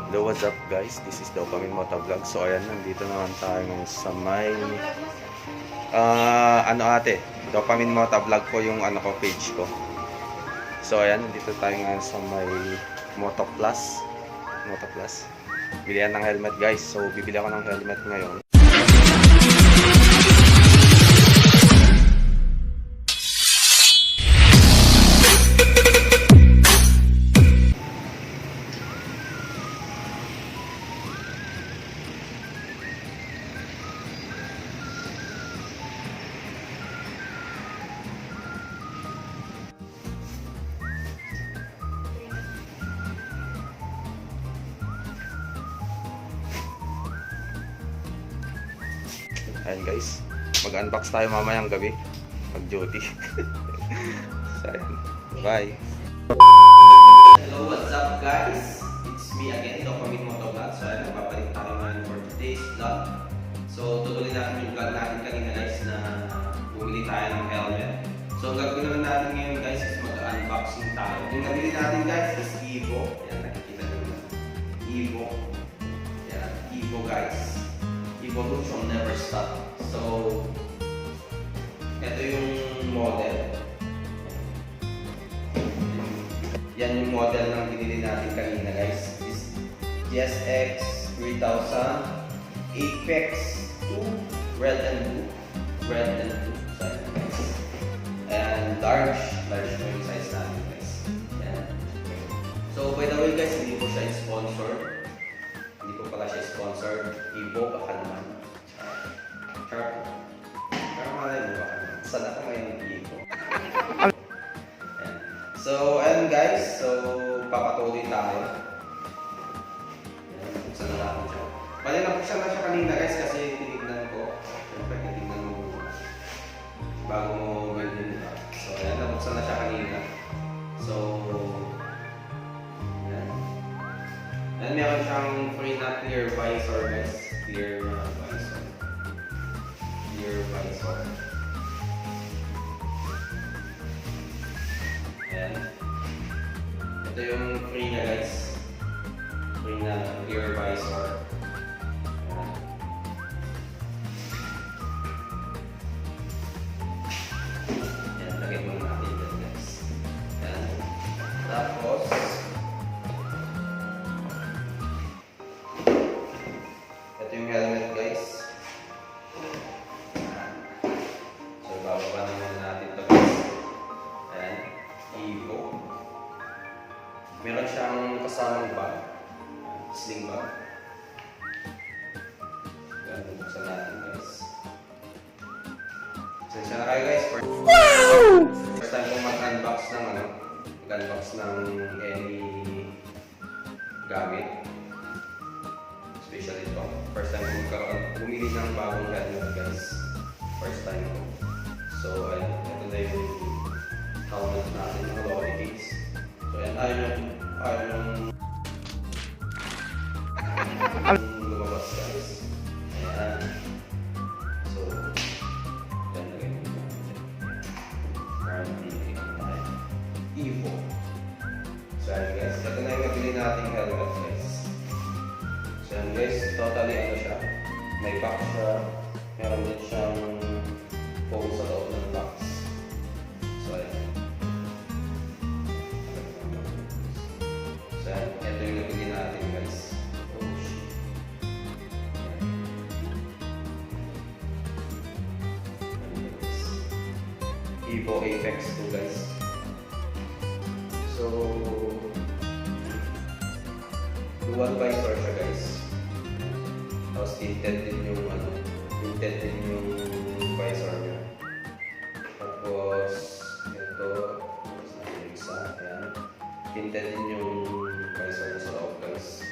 Hello, what's up guys? This is Dopamine Motovlog. So ayan, nandito naman tayo ngayon sa may Dopamine Motovlog po yung page ko. So ayan, nandito tayo ngayon sa may Moto Plus. Bilihan ng helmet guys. So bibili ako ng helmet ngayon. Ayan guys, mag-unbox tayo mamayang gabi pag duty. So ayan, bye. Hello, what's up guys? It's me again, Dopamine Motovlog. So ayan, napapalik tayo ngayon for today's vlog. So tutuloy natin yung vlog natin kanina guys na bumili tayo ng helmet. So ang gagawin naman natin ngayon guys is mag-unboxing tayo. Yung nabili natin guys is Evo. Ayan, nakikita nyo na. Evo. Ayan, Evo guys. Evolution never stop. So, ito yung model. Yan yung model ng binili natin kanina guys. Is GSX 3000 Apex 2 red and blue. So, guys. And large po yung size natin guys. Yan. So, by the way guys, hindi po siya sponsored. Hindi po pala siya sponsored. Evo, baka naman. Sharp. Pero malay mo baka naman. Sana ka ngayon Evo. So, ayun guys. So, papatuloy tayo. Ayan, buksan na natin siya. Bali, nabuksan na siya kanina guys kasi tinignan ko. Siyempre, titignan mo bago mo ganyan. So, ayan, nabuksan na siya kanina. So, and meron siyang free na clear visor guys. Clear visor. Ayan. Ito yung free niya guys. Free na clear visor. Ayan. Ayan, lagay mo natin dyan guys. Ayan. Tapos, ito yung helmet guys. So bababa naman natin ito guys. Ayan, Evo. Meron siyang kasamang bag, sling bag. Ayan, bubuksan natin guys. Sensya na kayo guys. First time kong mag-unbox ng mag-unbox ng any gamit. Especially ito. First time ko bumili ng bagong helmet guys. First time ko. So ayan, ito na yung helmet natin ng Lodi case. So ayan, ayaw yung lumabas guys. Ayan. So, ayan lagay mo natin. Parang pinigyan tayo. Evo. So ayan guys, ito na yung nabili nating helmet guys. So yan guys, totally siya. May box siya. Meron din siyang foam sa loob ng box. So ayan. So yan, ito yung nabili natin guys. Oh shit. Evo Apex 2 guys. So, dual visor siya guys. Tapos tinted din yung visor niya. Tapos ito, tapos natin yung isa, ayan. Tinted din yung visor niya sa loob guys.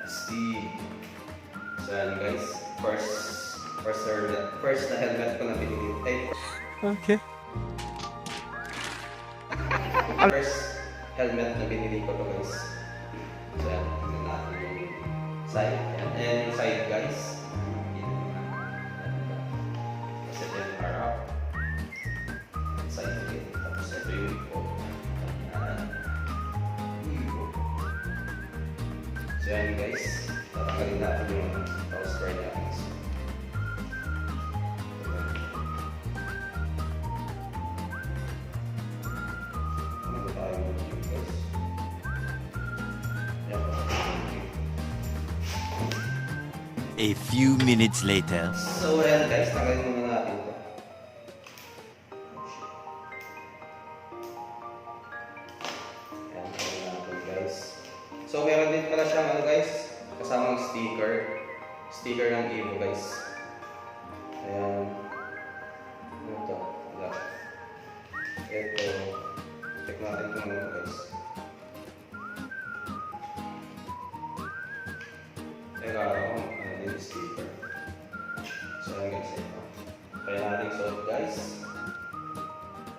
Astig. So ayan guys, first na helmet ko na binili. Okay. First helmet na binili ko to guys. So yan, tignan natin yung side. And yung side guys. Kasi ito yung harap. Side again. Tapos ito yung iko. Ayan. Iko. yan guys, tatanggalin natin yung power spray natin. Ano ba tayo mag-view guys? Yan. A few minutes later. So ayan guys, tanggalin muna natin ito. Ayan, tanggalin natin guys. So meron din pala siyang ano guys, kasamang sticker. Sticker ng Evo guys. Ayan. Ano ito? Wala. Ito. Check natin kung ano guys. Teka, ano din sticker. So ayan guys, ito. Kaya natin suot guys.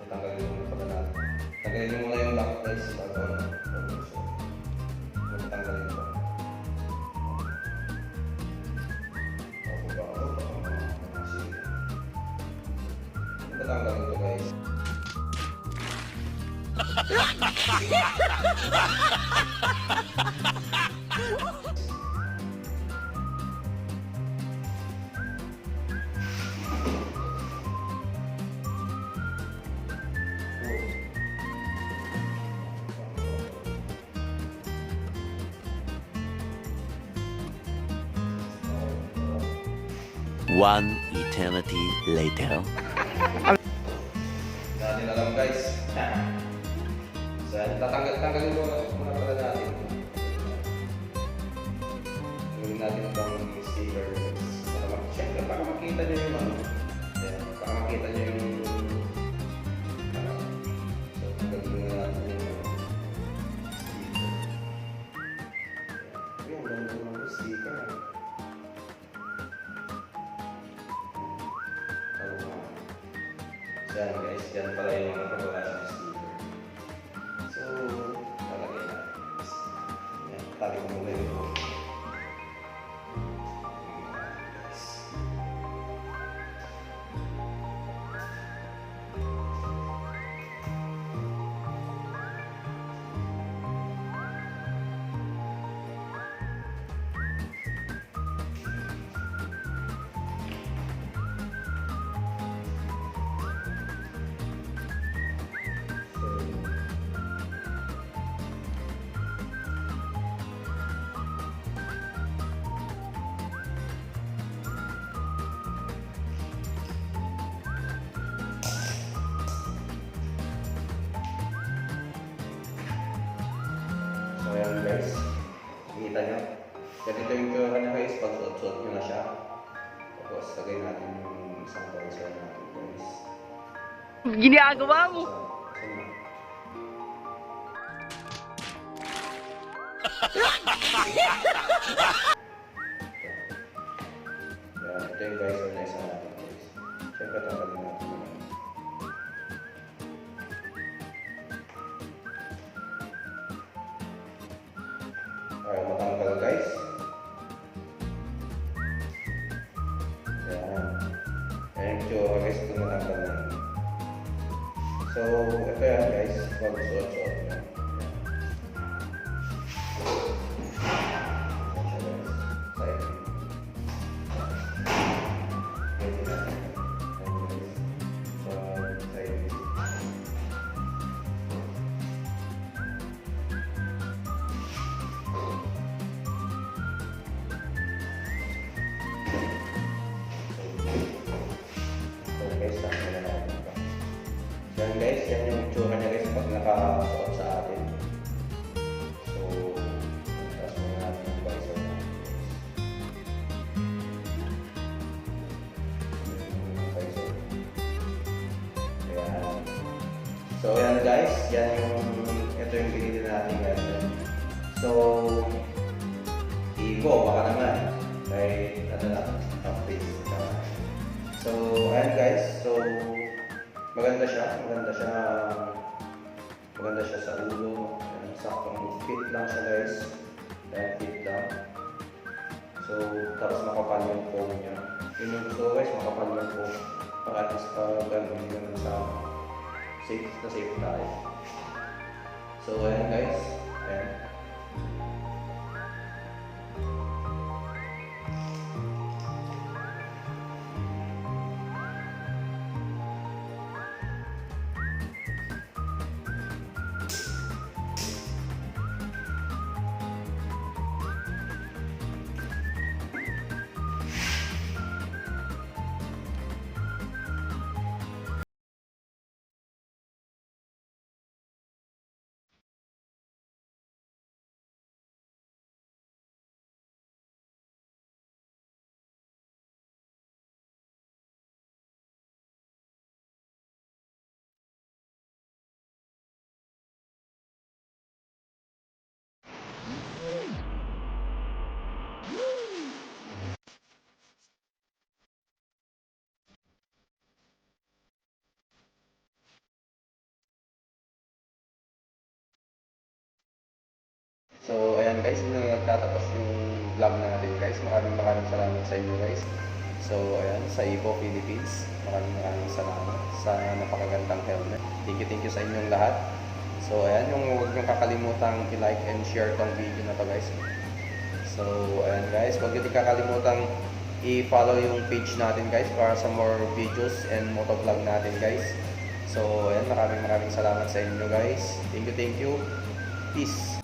Tanggalin muna pala natin. Tanggalin muna yung lock guys. Bago ano. Tanggalin ko. Tanggalin ko guys. One eternity later. Natin alam guys. So, tanggalin ko muna pala natin. Gawin natin itong sticker. Siyempre, para makita nyo yung ano. Para makita nyo yung so, tanggalin muna natin yung sticker. Ayun, ganda naman yung sticker. Yan guys, yan pala yung mga pagkakala ng sticker. So, talagay na. Yan, tali ko muna yun. So ayan guys, nakita nyo. Ganito yung tura niya guys, pag suot-suot nyo na siya. Tapos lagay natin yung isang pulsar natin guys. Ginagawa mo! Yan, ito yung visor na isa natin guys. Siyempre tanggalin natin yun. Para matanggal guys. Yan. Ayan yung tsura guys kung matanggal na yun. So, ito yan guys. Pag suot-suot nyo. Yan guys, yan yung tsura niya guys pag nakasuot sa atin. So, tapos muna natin yung visor natin guys. Ayan. So, yan guys, yan yung, ito yung binili natin guys. So, Evo, baka naman. Kahit, ano lang, update. So, ayan guys, so, maganda siya sa ulo. Ayan, saktong fit lang siya guys. Ayan, fit lang. So, tapos makapal yung foam niya. Yun yung gusto ko guys, makapal yung foam. Para at least gano'n yung sa safe na safe tayo. So, ayan guys. Ayan. ayan guys, yun na nagtatapos yung vlog natin guys. Maraming salamat sa inyo guys. So ayan, sa Evo Philippines, maraming salamat sa napakagandang helmet. Thank you sa inyong lahat. So ayan, huwag niyong kakalimutang i-like and share tong video na to guys. So ayan guys, huwag niyo din kakalimutang i-follow yung page natin guys para sa more videos and motovlog natin guys. So ayan, maraming salamat sa inyo guys. Thank you. Peace.